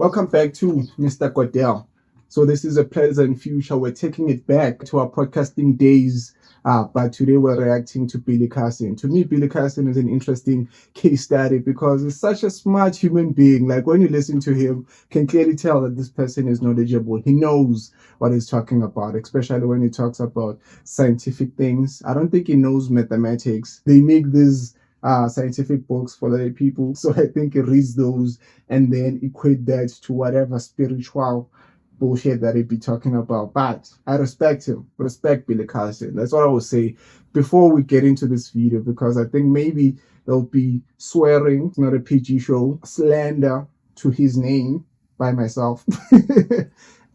Welcome back to Mr. Godell. So this is a pleasant future. We're taking it back to our podcasting days. But today we're reacting to Billy Carson. To me, Billy Carson is an interesting case study because he's such a smart human being. Like when you listen to him, can clearly tell that this person is knowledgeable. He knows what he's talking about, especially when he talks about scientific things. I don't think he knows mathematics. They make these scientific books for the people. So I think he reads those and then equate that to whatever spiritual bullshit that he'd be talking about. But I respect him, respect Billy Carson. That's what I would say before we get into this video, because I think maybe there'll be swearing, it's not a PG show, slander to his name by myself,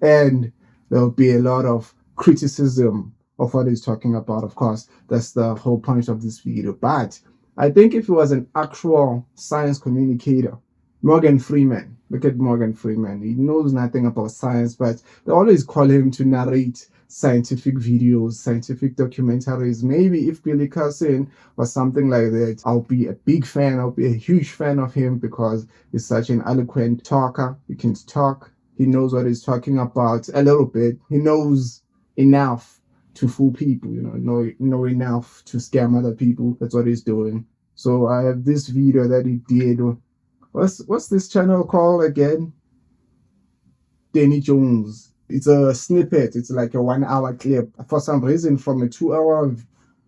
and there'll be a lot of criticism of what he's talking about. Of course, that's the whole point of this video. But I think if he was an actual science communicator, Morgan Freeman. Look at Morgan Freeman. He knows nothing about science, but they always call him to narrate scientific videos, scientific documentaries. Maybe if Billy Carson was something like that, I'll be a big fan. I'll be a huge fan of him because he's such an eloquent talker. He can talk. He knows what he's talking about a little bit. He knows enough to fool people, know enough to scam other people. That's what he's doing. So I have this video that he did. What's this channel called again? Danny Jones. It's a snippet. It's like a 1 hour clip. For some reason, from a 2 hour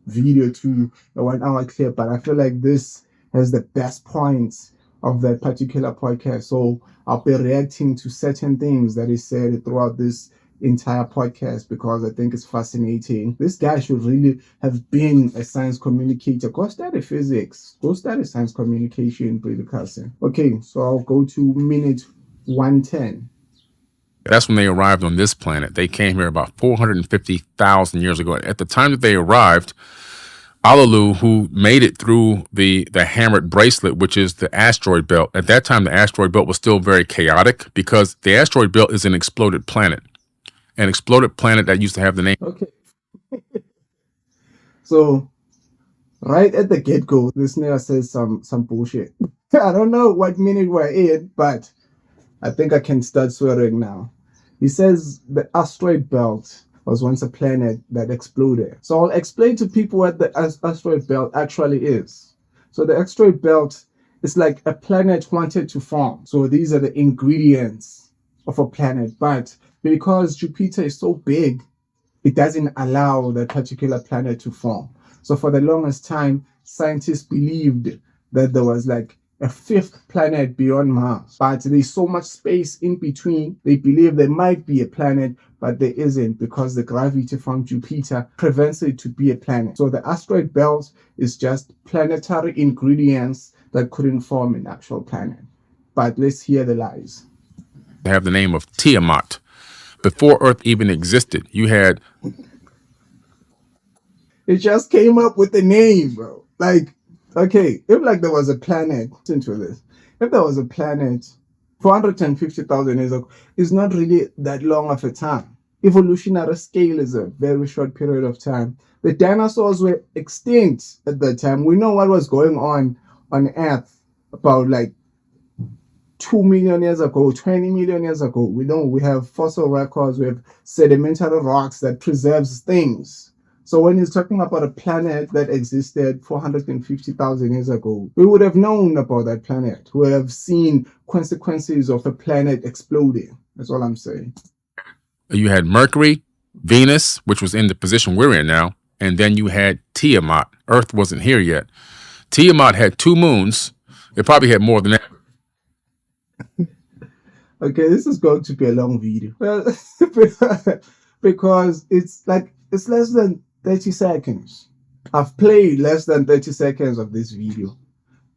video to a 1 hour clip. But I feel like this has the best points of that particular podcast. So I'll be reacting to certain things that he said throughout this entire podcast because I think it's fascinating. This guy should really have been a science communicator. Go study physics. Go study science communication, Billy Carson. Okay, so I'll go to minute 110. That's when they arrived on this planet. They came here about 450,000 years ago. At the time that they arrived, Alalu, who made it through the hammered bracelet, which is the asteroid belt. At that time, the asteroid belt was still very chaotic because the asteroid belt is an exploded planet. An exploded planet that used to have the name. Okay. So, right at the get-go, this nigga says some bullshit. I don't know what minute we're in, but I think I can start swearing now. He says the asteroid belt was once a planet that exploded. So I'll explain to people what the asteroid belt actually is. So the asteroid belt is like a planet wanted to form. So these are the ingredients of a planet, but because Jupiter is so big, it doesn't allow that particular planet to form. So for the longest time, scientists believed that there was like a fifth planet beyond Mars, but there's so much space in between. They believe there might be a planet, but there isn't because the gravity from Jupiter prevents it to be a planet. So the asteroid belt is just planetary ingredients that couldn't form an actual planet. But let's hear the lies. They have the name of Tiamat. Before Earth even existed, you had... It just came up with the name, bro. Like, okay, if like there was a planet, listen to this. If there was a planet 450,000 years ago, it's not really that long of a time. Evolutionary scale is a very short period of time. The dinosaurs were extinct at that time. We know what was going on Earth about like 2 million years ago, 20 million years ago. We know we have fossil records, we have sedimentary rocks that preserves things. So when he's talking about a planet that existed 450,000 years ago, we would have known about that planet. We would have seen consequences of a planet exploding. That's all I'm saying. You had Mercury, Venus, which was in the position we're in now, and then you had Tiamat. Earth wasn't here yet. Tiamat had 2 moons. It probably had more than that. Okay, this is going to be a long video. Well, because it's less than 30 seconds. I've played less than 30 seconds of this video,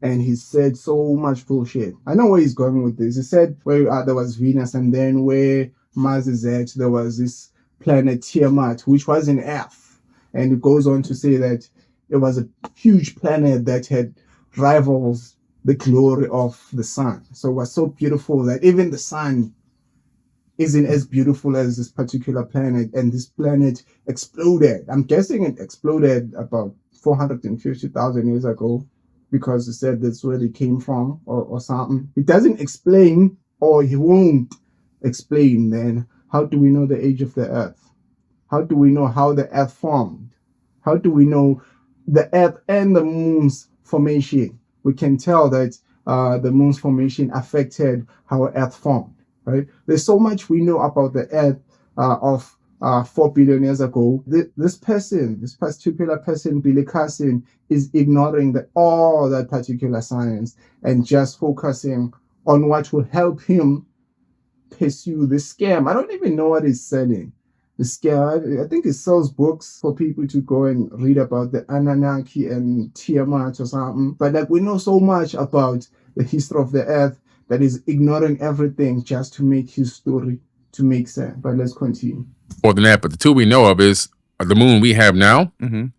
and he said so much bullshit. I know where he's going with this. He said where there was Venus, and then where Mars is at, there was this planet Tiamat, which was in Earth. And it goes on to say that it was a huge planet that had rivals the glory of the sun. So it was so beautiful that even the sun isn't as beautiful as this particular planet, and this planet exploded. I'm guessing it exploded about 450,000 years ago because it said that's where they came from or something. It doesn't explain or he won't explain, then how do we know the age of the earth? How do we know how the earth formed? How do we know the earth and the moon's formation? We can tell that the moon's formation affected how earth formed, right? There's so much we know about the earth of 4 billion years ago. This particular person, Billy Carson, is ignoring all that particular science and just focusing on what will help him pursue the scam. I don't even know what he's selling. The scam, I think it sells books for people to go and read about the Anunnaki and Tiamat or something. But like, we know so much about the history of the earth that is ignoring everything just to make his story to make sense. But let's continue. More than that, but the two we know of is the moon we have now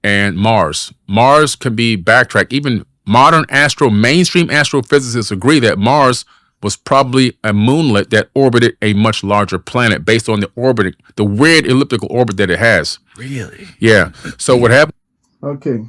and Mars. Mars can be backtracked. Even modern mainstream astrophysicists agree that Mars was probably a moonlet that orbited a much larger planet based on the weird elliptical orbit that it has. Really? Yeah. So what happened? Okay.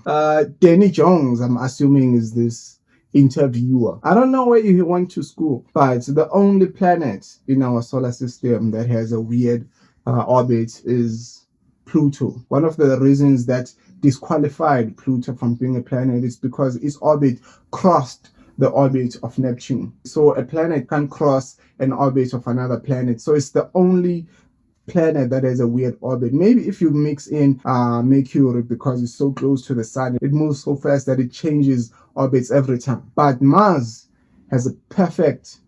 Danny Jones, I'm assuming, is this interviewer. I don't know where he went to school, but the only planet in our solar system that has a weird orbit is Pluto. One of the reasons that disqualified Pluto from being a planet is because its orbit crossed the orbit of Neptune. So a planet can't cross an orbit of another planet. So it's the only planet that has a weird orbit. Maybe if you mix in Mercury, because it's so close to the sun, it moves so fast that it changes orbits every time. But Mars has a perfect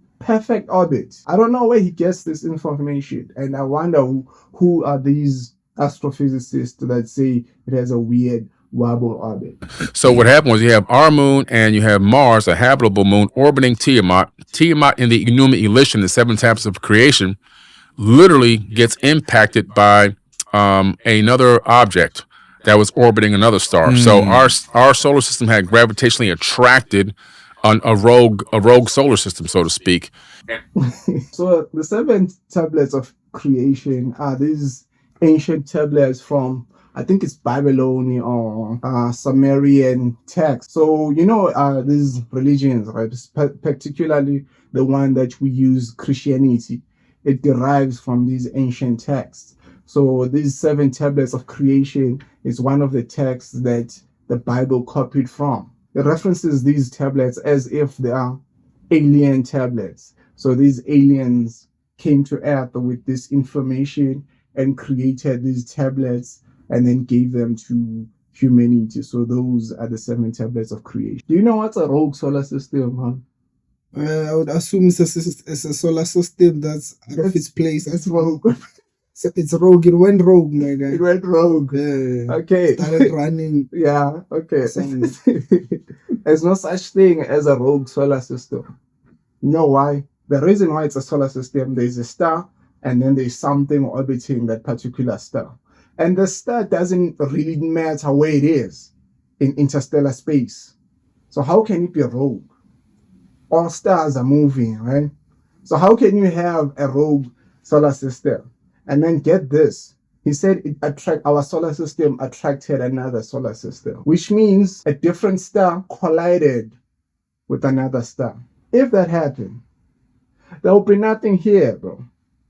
orbit. I don't know where he gets this information, and I wonder who are these astrophysicists that say it has a weird wobble orbit. So what happened was you have our moon and you have Mars, a habitable moon, orbiting Tiamat. Tiamat in the Enuma Elish, the 7 tablets of creation, literally gets impacted by another object that was orbiting another star. So our solar system had gravitationally attracted a rogue solar system, so to speak. So the 7 tablets of creation are these ancient tablets from, I think it's Babylonian or Sumerian text. So, these religions, right, particularly the one that we use, Christianity, it derives from these ancient texts. So these 7 tablets of creation is one of the texts that the Bible copied from. It references these tablets as if they are alien tablets. So these aliens came to Earth with this information and created these tablets and then gave them to humanity. So those are the 7 tablets of creation. Do you know what's a rogue solar system, huh? I would assume it's a solar system that's out of its place. That's rogue. It's rogue. It went rogue, my guy. It went rogue. Yeah. Okay. Started running. Yeah, okay. There's no such thing as a rogue solar system. You know why? The reason why it's a solar system, there's a star and then there's something orbiting that particular star. And the star doesn't really matter where it is in interstellar space. So how can it be rogue? All stars are moving, right? So how can you have a rogue solar system? And then get this. He said our solar system attracted another solar system, which means a different star collided with another star. If that happened, there will be nothing here, bro.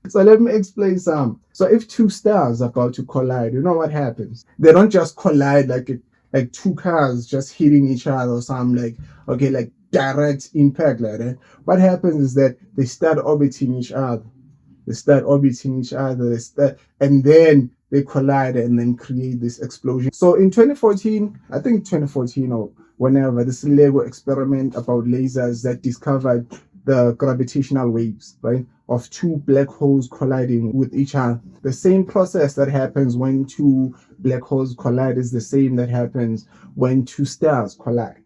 So let me explain some. So if 2 stars are about to collide, you know what happens? They don't just collide like 2 cars just hitting each other or something, like direct impact like that. What happens is that they start orbiting each other. And then they collide and then create this explosion. So in 2014, I think 2014 or whenever, this Lego experiment about lasers that discovered the gravitational waves, right, of 2 black holes colliding with each other. The same process that happens when 2 black holes collide is the same that happens when 2 stars collide.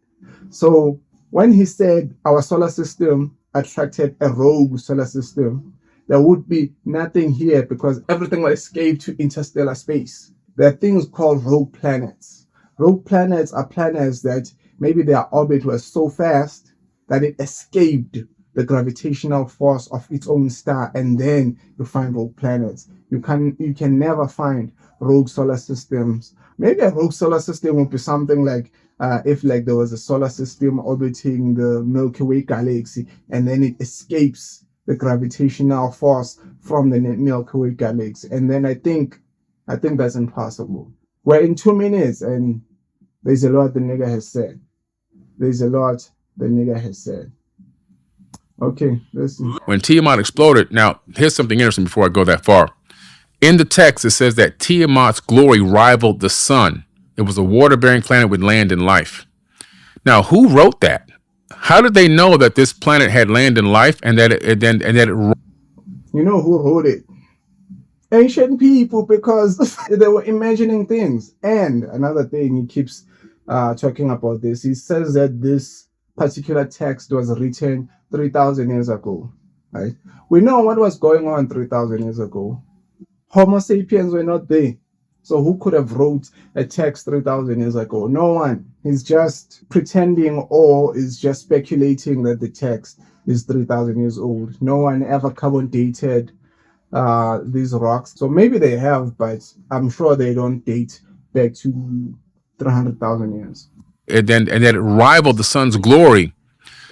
So when he said our solar system attracted a rogue solar system, there would be nothing here because everything will escape to interstellar space. There are things called rogue planets. Rogue planets are planets that maybe their orbit was so fast that it escaped the gravitational force of its own star, and then you find rogue planets. You can never find rogue solar systems. Maybe a rogue solar system would be something like if there was a solar system orbiting the Milky Way galaxy and then it escapes the gravitational force from the Milky Way galaxy. And then I think that's impossible. We're in 2 minutes, and there's a lot the nigga has said. Okay, listen. When Tiamat exploded, now here's something interesting before I go that far. In the text, it says that Tiamat's glory rivaled the sun. It was a water-bearing planet with land and life. Now, who wrote that? How did they know that this planet had land and life, and that it You know who wrote it? Ancient people, because they were imagining things. And another thing, he keeps talking about this. He says that this particular text was written 3,000 years ago. Right? We know what was going on 3,000 years ago. Homo sapiens were not there. So who could have wrote a text 3,000 years ago? No one. He's just pretending or is just speculating that the text is 3,000 years old. No one ever carbon dated these rocks. So maybe they have, but I'm sure they don't date back to 300,000 years. and that it rivaled the sun's glory.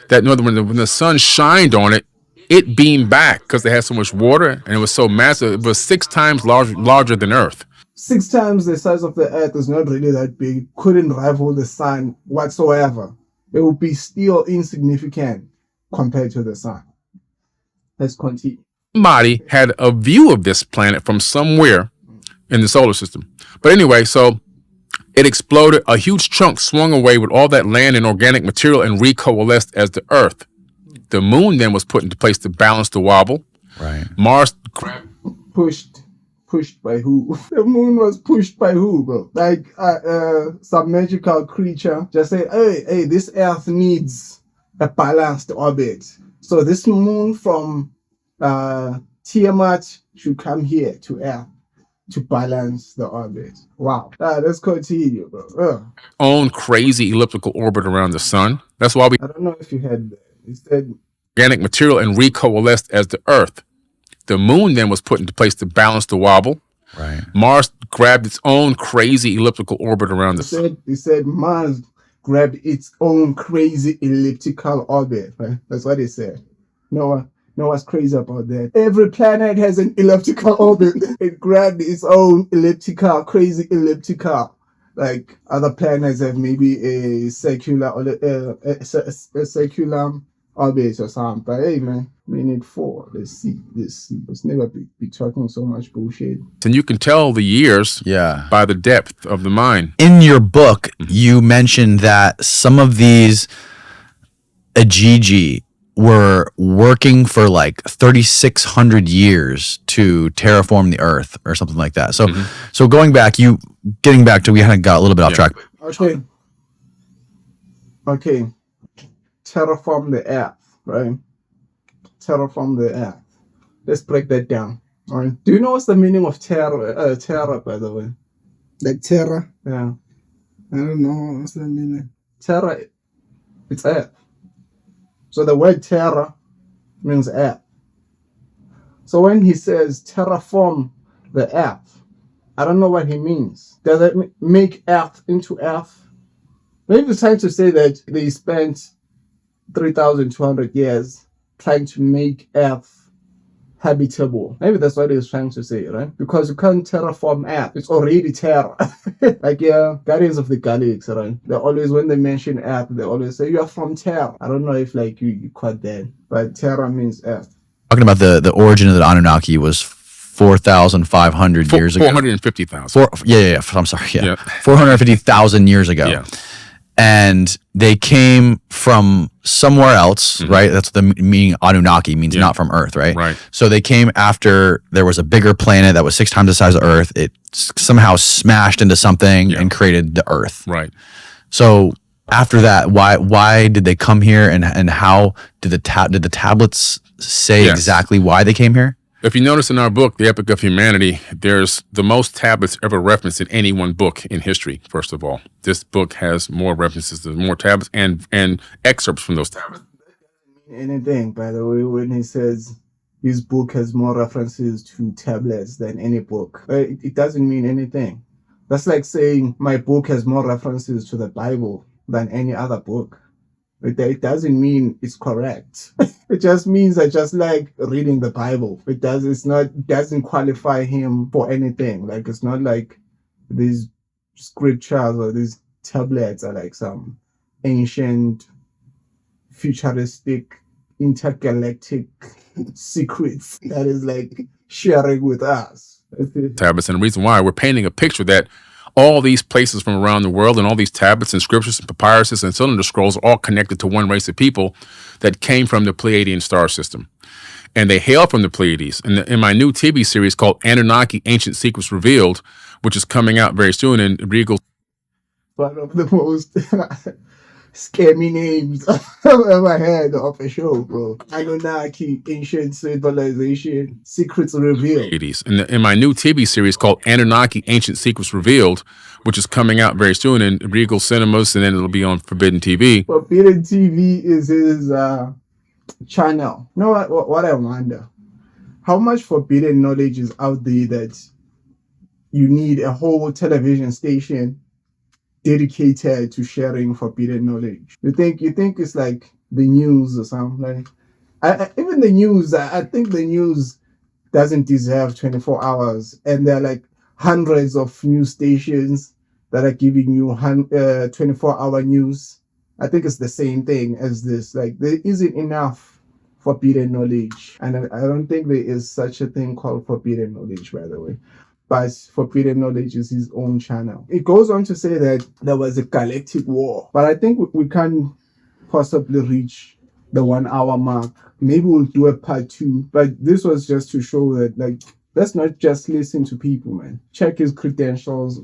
That in other words, when the sun shined on it, it beamed back because it had so much water and it was so massive. It was 6 times larger than Earth. 6 times the size of the Earth is not really that big. Couldn't rival the sun whatsoever. It would be still insignificant compared to the sun. Let's continue. Somebody had a view of this planet from somewhere in the solar system. But anyway, so it exploded. A huge chunk swung away with all that land and organic material and recoalesced as the Earth. The moon then was put into place to balance the wobble. Right. Mars Pushed by who? The moon was pushed by who, bro? Like some magical creature just said, hey, this Earth needs a balanced orbit. So this moon from Tiamat should come here to Earth to balance the orbit. Wow. Let's continue, bro. own crazy elliptical orbit around the sun. That's why we I don't know if you had that. He said organic material and recoalesced as the Earth. The moon then was put into place to balance the wobble. Right. Mars grabbed its own crazy elliptical orbit around the sun. he said Mars grabbed its own crazy elliptical orbit. Right? That's what he said. Noah's crazy about that. Every planet has an elliptical orbit. It grabbed its own crazy elliptical. Like other planets have maybe a circular circular orbit or something. But hey, man, we need 4. Let's see. Let's never be talking so much bullshit. And you can tell the years Yeah. by the depth of the mind. In your book, you mentioned that some of these Ajiji were working for like 3,600 years to terraform the Earth or something like that. So, so getting back to, we kind of got a little bit off track. Okay. Terraform the Earth, right? Terraform the Earth. Let's break that down. All right. Do you know what's the meaning of terra, by the way? Like terra. Yeah. I don't know what's the meaning. Terra, it's Earth. So the word terra means Earth. So when he says terraform the Earth, I don't know what he means. Does it make Earth into Earth? Maybe he's trying to say that they spent 3,200 years trying to make Earth habitable. Maybe that's what he's trying to say, right? Because you can't terraform Earth. It's already terra. Like, Guardians of the Galaxy, right? They always, when they mention Earth, they always say, you are from Terra. I don't know if, like, you caught that. But Terra means Earth. Talking about the origin of the Anunnaki was 4,500 years ago. 450,000. Yeah. I'm sorry. Yeah. Yeah. 450,000 years ago. Yeah. And they came from somewhere else, right? That's the meaning. Anunnaki means not from Earth, right? Right. So they came after there was a bigger planet that was 6 times the size of Earth. It somehow smashed into something and created the Earth. Right. So after that, why did they come here, and how did the tablets say exactly why they came here? If you notice in our book, The Epic of Humanity, there's the most tablets ever referenced in any one book in history, first of all. This book has more references to more tablets and excerpts from those tablets. Anything, by the way, when he says his book has more references to tablets than any book, it doesn't mean anything. That's like saying my book has more references to the Bible than any other book. It doesn't mean it's correct. It just means I just like reading the Bible. Doesn't qualify him for anything. Like, it's not like these scriptures or these tablets are like some ancient, futuristic, intergalactic secrets that is like sharing with us. Tablets, and the reason why we're painting a picture that all these places from around the world and all these tablets and scriptures and papyruses and cylinder scrolls are all connected to one race of people that came from the Pleiadian star system. And they hail from the Pleiades. And in my new TV series called Anunnaki Ancient Secrets Revealed, which is coming out very soon in Regal. One of the most scammy names I've ever heard of a show, bro. Anunnaki, Ancient Civilization, Secrets Revealed. And in my new TV series called Anunnaki Ancient Secrets Revealed, which is coming out very soon in Regal Cinemas, and then it'll be on Forbidden TV. Forbidden TV is his channel. You know what I wonder? How much forbidden knowledge is out there that you need a whole television station dedicated to sharing forbidden knowledge? You think it's like the news or something? Like, even the news, I think the news doesn't deserve 24 hours, and there are like hundreds of news stations that are giving you 24-hour news. I think it's the same thing as this. Like, there isn't enough forbidden knowledge, and I don't think there is such a thing called forbidden knowledge, by the way. But forbidden knowledge is his own channel. It goes on to say that there was a galactic war, but I think we can't possibly reach the 1 hour mark. Maybe we'll do a part 2, but this was just to show that, like, let's not just listen to people, man. Check his credentials.